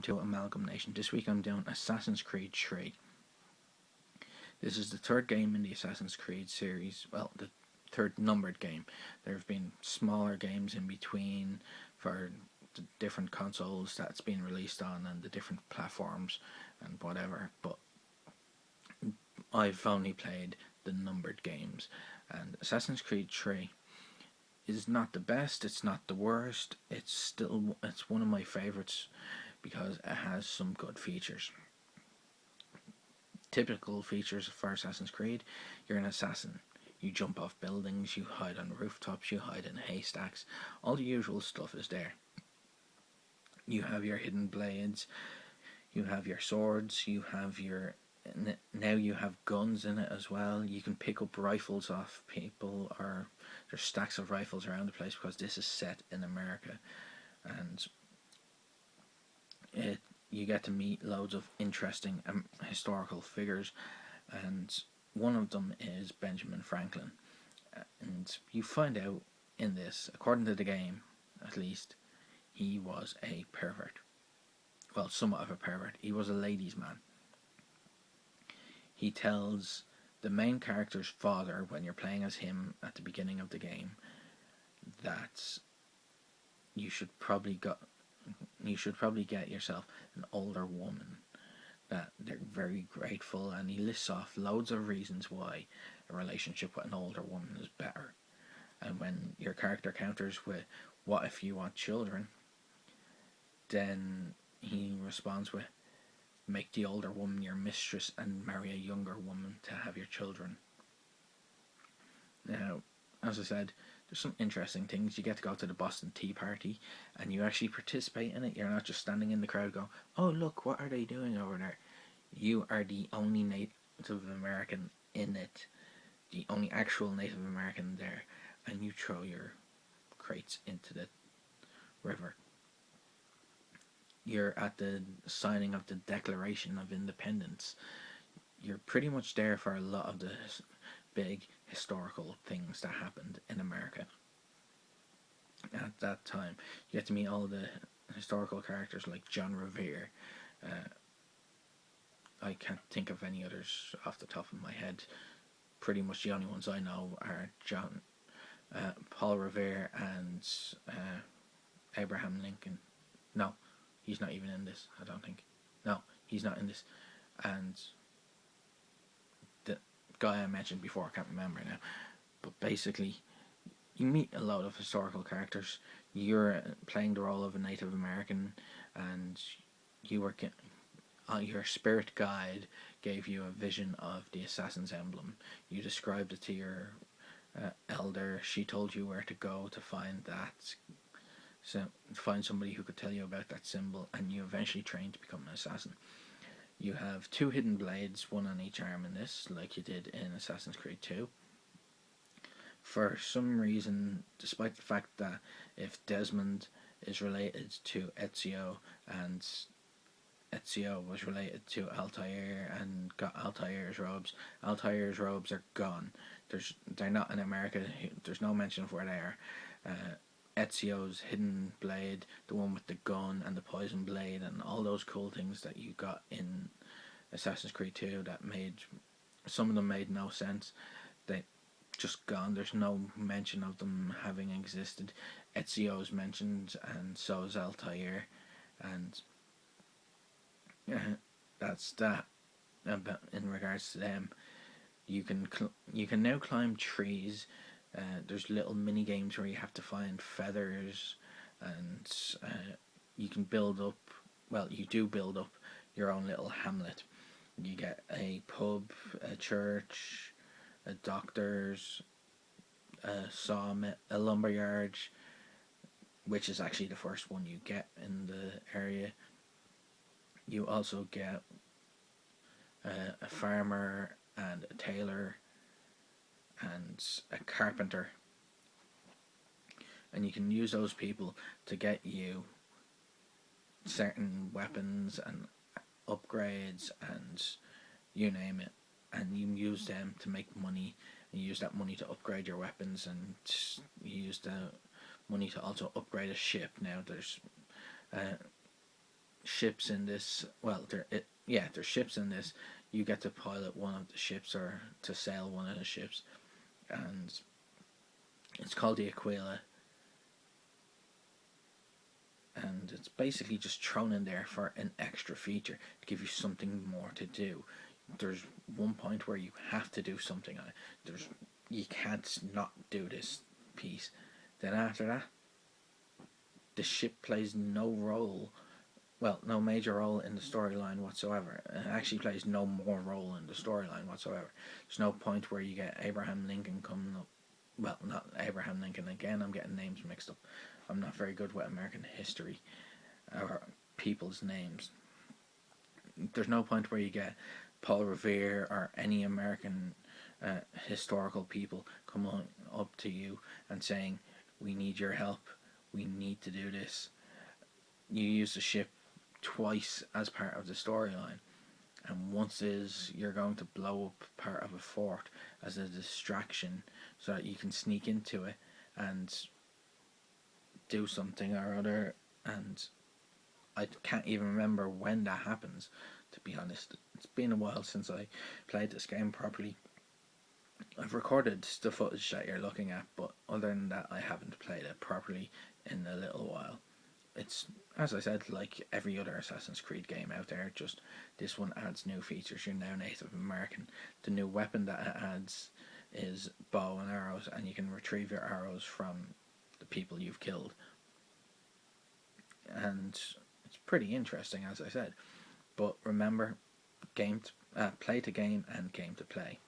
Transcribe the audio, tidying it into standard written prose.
to AmalgamNation. This week I'm doing Assassin's Creed 3. This is the third game in the Assassin's Creed series, well, the third numbered game. There have been smaller games in between for the different consoles that's been released on and the different platforms and whatever, but I've only played the numbered games. And Assassin's Creed 3 is not the best, it's not the worst, it's one of my favourites because it has some good features. Typical features for Assassin's Creed: you're an assassin. You jump off buildings, you hide on rooftops, you hide in haystacks. All the usual stuff is there. You have your hidden blades, you have your swords, you have your... Now you have guns in it as well. You can pick up rifles off people, or there's stacks of rifles around the place because this is set in America. And you get to meet loads of interesting historical figures, and one of them is Benjamin Franklin. And you find out in this, according to the game at least, he was a pervert. Well, somewhat of a pervert. He was a ladies' man. He tells the main character's father, when you're playing as him at the beginning of the game, that you should probably get yourself an older woman, that they're very grateful, and he lists off loads of reasons why a relationship with an older woman is better. And when your character counters with, "What if you want children?" then he responds with, "Make the older woman your mistress and marry a younger woman to have your children." Now, as I said, there's some interesting things. You get to go to the Boston Tea Party and you actually participate in it. You're not just standing in the crowd going, "Oh look, what are they doing over there?" You are the only Native American in it, the only actual Native American there, and you throw your crates into the river. You're at the signing of the Declaration of Independence. You're pretty much there for a lot of the big historical things that happened in America at that time. You get to meet all the historical characters like John Revere. I can't think of any others off the top of my head. Pretty much the only ones I know are Paul Revere and Abraham Lincoln. No, he's not even in this, I don't think. No, he's not in this. And the guy I mentioned before, I can't remember now. But basically, you meet a lot of historical characters. You're playing the role of a Native American, and your spirit guide gave you a vision of the assassin's emblem. You described it to your elder. She told you where to go to find that. So find somebody who could tell you about that symbol, and you eventually train to become an assassin. You have 2 hidden blades, one on each arm in this, like you did in Assassin's Creed 2. For some reason, despite the fact that if Desmond is related to Ezio, and Ezio was related to Altair and got Altair's robes are gone. They're not in America. There's no mention of where they are. Ezio's hidden blade, the one with the gun and the poison blade, and all those cool things that you got in Assassin's Creed 2 that some of them made no sense. They just gone. There's no mention of them having existed. Ezio's mentioned, and so is Altair, and that's that. In regards to them, you can now climb trees. There's little mini games where you have to find feathers, and you can build up. Well, you do build up your own little hamlet. You get a pub, a church, a doctor's, a sawmill, a lumberyard, which is actually the first one you get in the area. You also get a farmer and a tailor and a carpenter, and you can use those people to get you certain weapons and upgrades and you name it, and you use them to make money, and you use that money to upgrade your weapons, and you use the money to also upgrade a ship. Now there's ships in this. Well, there's ships in this. You get to pilot one of the ships or to sail one of the ships, and it's called the Aquila, and it's basically just thrown in there for an extra feature to give you something more to do. There's one point where you have to do something on it. You can't not do this piece. Then after that, the ship plays no role, well, no major role in the storyline whatsoever. It actually plays no more role in the storyline whatsoever. There's no point where you get Abraham Lincoln coming up. Well, not Abraham Lincoln again. I'm getting names mixed up. I'm not very good with American history or people's names. There's no point where you get Paul Revere or any American historical people coming up to you and saying, "We need your help. We need to do this." You use the ship twice as part of the storyline, and once is you're going to blow up part of a fort as a distraction so that you can sneak into it and do something or other. And I can't even remember when that happens, to be honest. It's been a while since I played this game properly. I've recorded the footage that you're looking at, but other than that I haven't played it properly in a little while. It's, as I said, like every other Assassin's Creed game out there, just this one adds new features. You're now Native American. The new weapon that it adds is bow and arrows, and you can retrieve your arrows from the people you've killed. And it's pretty interesting, as I said. But remember, play to game and game to play.